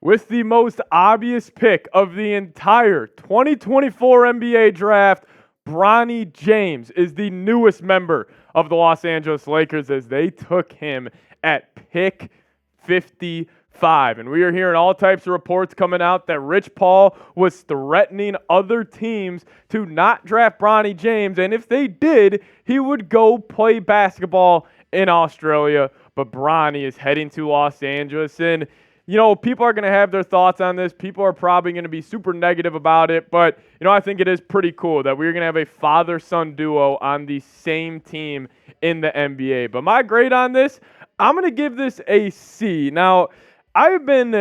with the most obvious pick of the entire 2024 NBA draft, Bronny James is the newest member of the Los Angeles Lakers as they took him at pick 55. And we are hearing all types of reports coming out that Rich Paul was threatening other teams to not draft Bronny James. And if they did, he would go play basketball in Australia. But Bronny is heading to Los Angeles. And people are going to have their thoughts on this. People are probably going to be super negative about it. But, I think it is pretty cool that we're going to have a father-son duo on the same team in the NBA. But my grade on this, I'm going to give this a C. Now, I've been,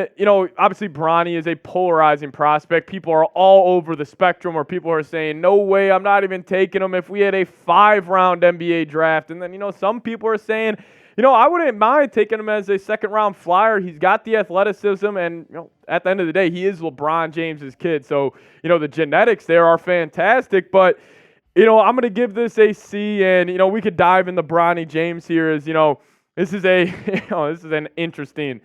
obviously Bronny is a polarizing prospect. People are all over the spectrum where people are saying, no way, I'm not even taking him if we had a 5-round NBA draft. And then, some people are saying, I wouldn't mind taking him as a second-round flyer. He's got the athleticism, and, at the end of the day, he is LeBron James' kid. So, the genetics there are fantastic. But, I'm going to give this a C, and, we could dive into Bronny James here as, this is an interesting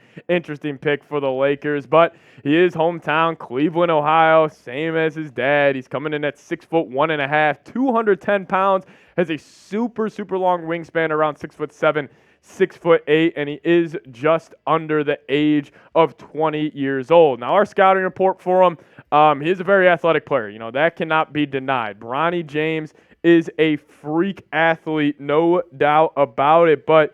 pick for the Lakers. But he is hometown, Cleveland, Ohio, same as his dad. He's coming in at 6'1.5", 210 pounds, has a super, super long wingspan, around 6'7", 6'8", and he is just under the age of 20 years old. Now, our scouting report for him, he is a very athletic player. That cannot be denied. Bronny James is a freak athlete, no doubt about it. But,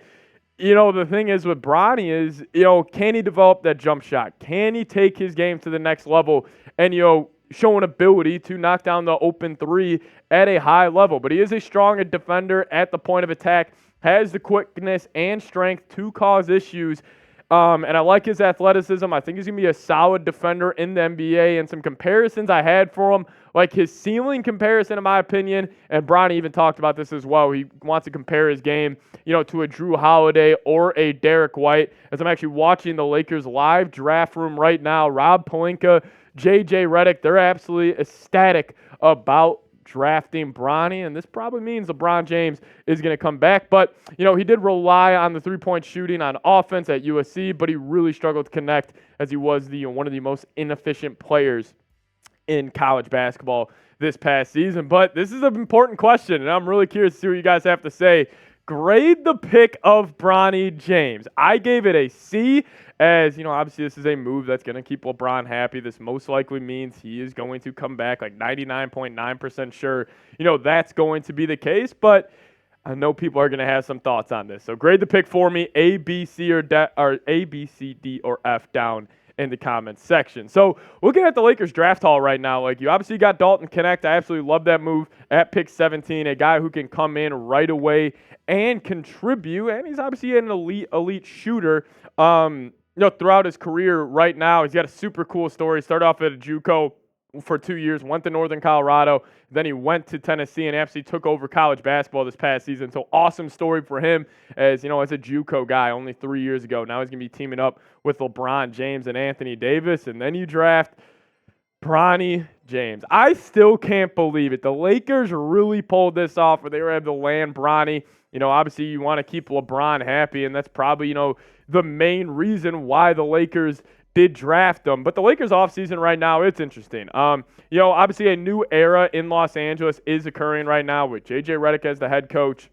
the thing is with Bronny is, can he develop that jump shot? Can he take his game to the next level and, show an ability to knock down the open three at a high level? But he is a strong defender at the point of attack, has the quickness and strength to cause issues. And I like his athleticism. I think he's going to be a solid defender in the NBA. And some comparisons I had for him, like his ceiling comparison, in my opinion, and Bronny even talked about this as well. He wants to compare his game, to a Drew Holiday or a Derek White. As I'm actually watching the Lakers live draft room right now, Rob Pelinka, J.J. Redick, they're absolutely ecstatic about drafting Bronny, and this probably means LeBron James is going to come back. But, he did rely on the three-point shooting on offense at USC, but he really struggled to connect as he was one of the most inefficient players in college basketball this past season. But this is an important question, and I'm really curious to see what you guys have to say. Grade the pick of Bronny James. I gave it a C, as, obviously this is a move that's going to keep LeBron happy. This most likely means he is going to come back, like 99.9% sure, that's going to be the case. But I know people are going to have some thoughts on this. So grade the pick for me, A, B, C, or A, B, C, D, or F down in the comments section. So looking at the Lakers draft haul right now, you obviously got Dalton Connect. I absolutely love that move at pick 17, a guy who can come in right away and contribute, and he's obviously an elite shooter. Throughout his career right now, he's got a super cool story. Started off at a JUCO for 2 years, went to Northern Colorado, then he went to Tennessee and actually took over college basketball this past season. So awesome story for him as a JUCO guy only 3 years ago. Now he's going to be teaming up with LeBron James and Anthony Davis, and then you draft Bronny James. I still can't believe it. The Lakers really pulled this off where they were able to land Bronny. Obviously you want to keep LeBron happy, and that's probably, the main reason why the Lakers did draft him. But the Lakers offseason right now, it's interesting. Obviously a new era in Los Angeles is occurring right now with J.J. Redick as the head coach.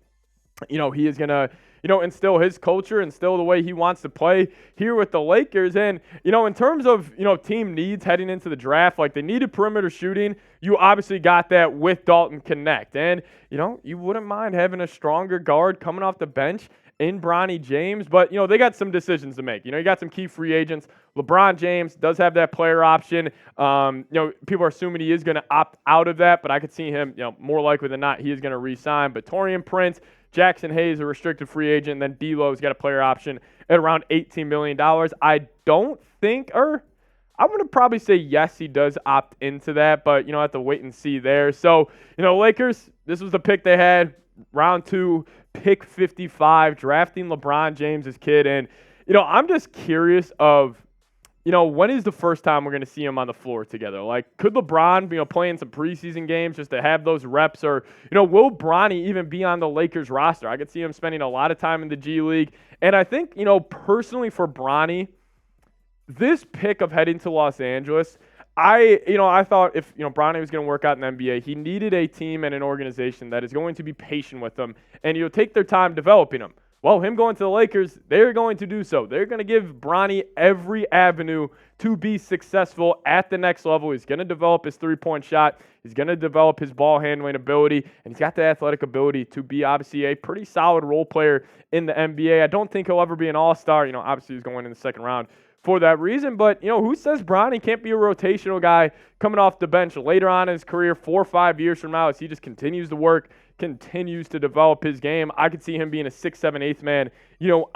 He is going to, instill his culture, instill the way he wants to play here with the Lakers. And, in terms of, team needs heading into the draft, they needed perimeter shooting. You obviously got that with Dalton Connect. And, you wouldn't mind having a stronger guard coming off the bench in Bronny James. But, they got some decisions to make. You got some key free agents. LeBron James does have that player option. People are assuming he is going to opt out of that, but I could see him, more likely than not, he is going to re-sign. But Tauren Prince, Jackson Hayes, a restricted free agent, and then D'Lo's got a player option at around $18 million. I don't think, I'm going to probably say yes, he does opt into that, but, I have to wait and see there. So, Lakers, this was the pick they had, round 2, pick 55, drafting LeBron James' kid. And, I'm just curious of, when is the first time we're going to see him on the floor together? Could LeBron, play in some preseason games just to have those reps? Or, will Bronny even be on the Lakers roster? I could see him spending a lot of time in the G League. And I think, personally for Bronny, this pick of heading to Los Angeles, I thought if, Bronny was going to work out in the NBA, he needed a team and an organization that is going to be patient with him and, take their time developing him. Well, him going to the Lakers, they're going to do so. They're going to give Bronny every avenue to be successful at the next level. He's going to develop his three-point shot. He's going to develop his ball handling ability, and he's got the athletic ability to be obviously a pretty solid role player in the NBA. I don't think he'll ever be an all-star. Obviously he's going in the second round for that reason. But, who says Bronny can't be a rotational guy coming off the bench later on in his career, 4 or 5 years from now, as he just continues to work, continues to develop his game. I could see him being a 6th, 7th, 8th man,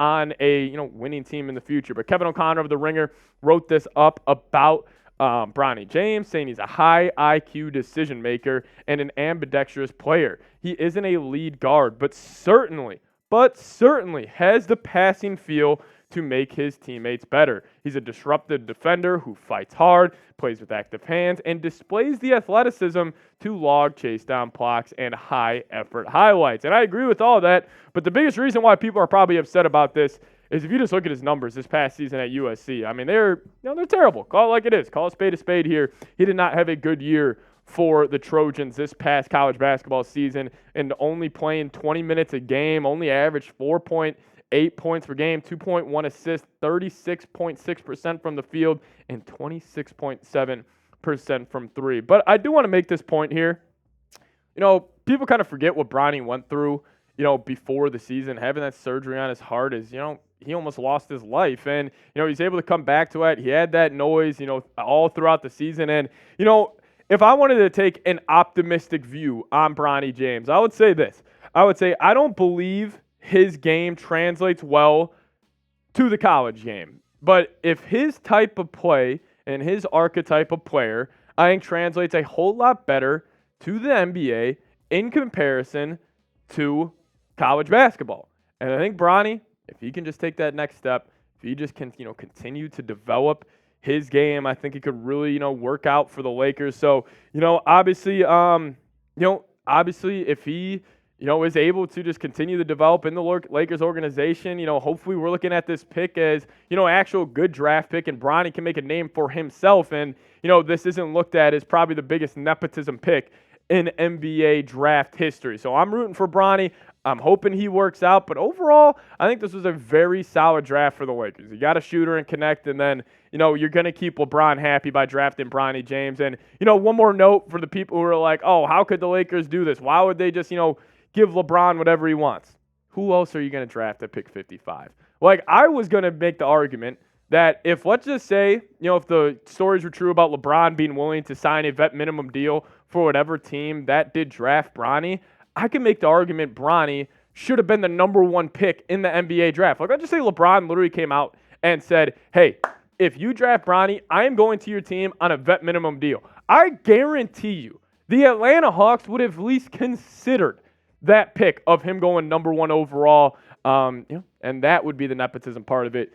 on a, winning team in the future. But Kevin O'Connor of The Ringer wrote this up about Bronny James, saying he's a high IQ decision maker and an ambidextrous player. He isn't a lead guard, but certainly has the passing feel to make his teammates better. He's a disruptive defender who fights hard, plays with active hands, and displays the athleticism to log chase down blocks and high effort highlights. And I agree with all that, but the biggest reason why people are probably upset about this is if you just look at his numbers this past season at USC. I mean, they're terrible. Call it like it is. Call a spade here. He did not have a good year for the Trojans this past college basketball season, and only playing 20 minutes a game, only averaged 4.8 points per game, 2.1 assists, 36.6% from the field, and 26.7% from three. But I do want to make this point here. People kind of forget what Bronny went through, before the season. Having that surgery on his heart is, he almost lost his life. And, he's able to come back to it. He had that noise, all throughout the season. And, if I wanted to take an optimistic view on Bronny James, I would say this. I would say I don't believe his game translates well to the college game. But if his type of play and his archetype of player, I think translates a whole lot better to the NBA in comparison to college basketball. And I think Bronny, if he can just take that next step, if he just can, continue to develop his game, I think it could really, work out for the Lakers. So, obviously, if he, is able to just continue to develop in the Lakers organization, hopefully we're looking at this pick as, actual good draft pick, and Bronny can make a name for himself. And, this isn't looked at as probably the biggest nepotism pick in NBA draft history. So I'm rooting for Bronny. I'm hoping he works out. But overall, I think this was a very solid draft for the Lakers. You got a shooter and connect, and then, you're going to keep LeBron happy by drafting Bronny James. And, one more note for the people who are like, oh, how could the Lakers do this? Why would they just, give LeBron whatever he wants? Who else are you going to draft at pick 55? Like, I was going to make the argument that if, let's just say, if the stories were true about LeBron being willing to sign a vet minimum deal for whatever team that did draft Bronny, I can make the argument Bronny should have been the number 1 pick in the NBA draft. Like, let's just say LeBron literally came out and said, hey, if you draft Bronny, I am going to your team on a vet minimum deal. I guarantee you the Atlanta Hawks would have at least considered that pick of him going number 1 overall. And that would be the nepotism part of it,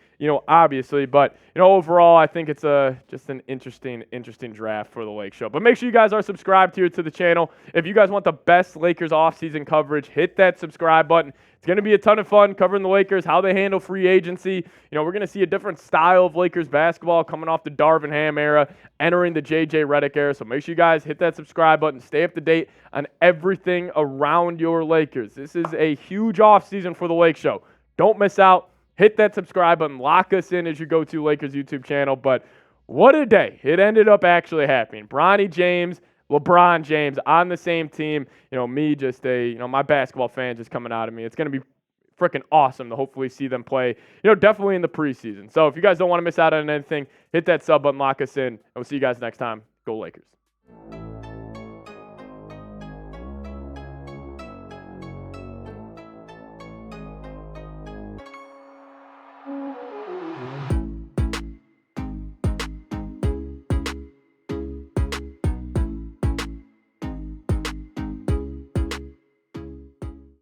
obviously. But, overall, I think it's just an interesting draft for the Lake Show. But make sure you guys are subscribed here to the channel. If you guys want the best Lakers offseason coverage, hit that subscribe button. It's going to be a ton of fun covering the Lakers, how they handle free agency. We're going to see a different style of Lakers basketball coming off the Darvin Ham era, entering the JJ Redick era. So make sure you guys hit that subscribe button. Stay up to date on everything around your Lakers. This is a huge offseason for the Lake Show. Don't miss out. Hit that subscribe button. Lock us in as your go-to Lakers YouTube channel. But what a day. It ended up actually happening. Bronny James, LeBron James on the same team. Me just my basketball fan just coming out of me. It's going to be freaking awesome to hopefully see them play, definitely in the preseason. So if you guys don't want to miss out on anything, hit that sub button, lock us in, and we'll see you guys next time. Go Lakers.